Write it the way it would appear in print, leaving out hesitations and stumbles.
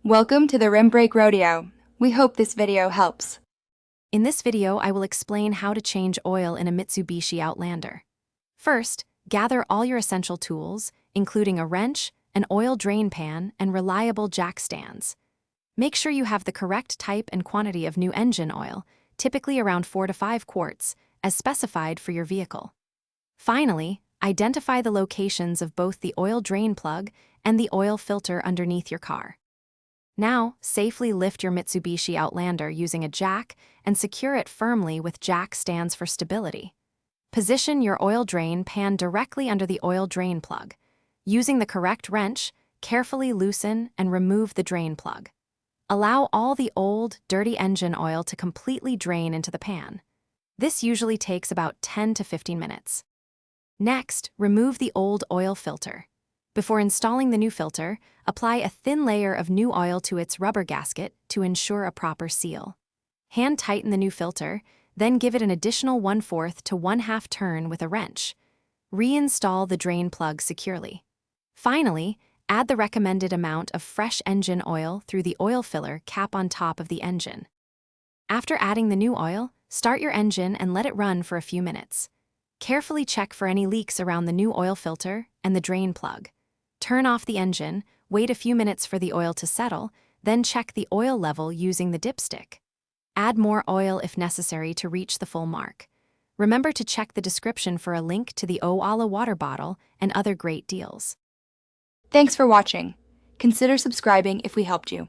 Welcome to the Rim Break Rodeo. We hope this video helps. In this video, I will explain how to change oil in a Mitsubishi Outlander. First, gather all your essential tools, including a wrench, an oil drain pan, and reliable jack stands. Make sure you have the correct type and quantity of new engine oil, typically around 4 to 5 quarts, as specified for your vehicle. Finally, identify the locations of both the oil drain plug and the oil filter underneath your car. Now, safely lift your Mitsubishi Outlander using a jack and secure it firmly with jack stands for stability. Position your oil drain pan directly under the oil drain plug. Using the correct wrench, carefully loosen and remove the drain plug. Allow all the old, dirty engine oil to completely drain into the pan. This usually takes about 10 to 15 minutes. Next, remove the old oil filter. Before installing the new filter, apply a thin layer of new oil to its rubber gasket to ensure a proper seal. Hand tighten the new filter, then give it an additional 1/4 to 1/2 turn with a wrench. Reinstall the drain plug securely. Finally, add the recommended amount of fresh engine oil through the oil filler cap on top of the engine. After adding the new oil, start your engine and let it run for a few minutes. Carefully check for any leaks around the new oil filter and the drain plug. Turn off the engine, wait a few minutes for the oil to settle, then check the oil level using the dipstick. Add more oil if necessary to reach the full mark. Remember to check the description for a link to the Owala water bottle and other great deals. Thanks for watching. Consider subscribing if we helped you.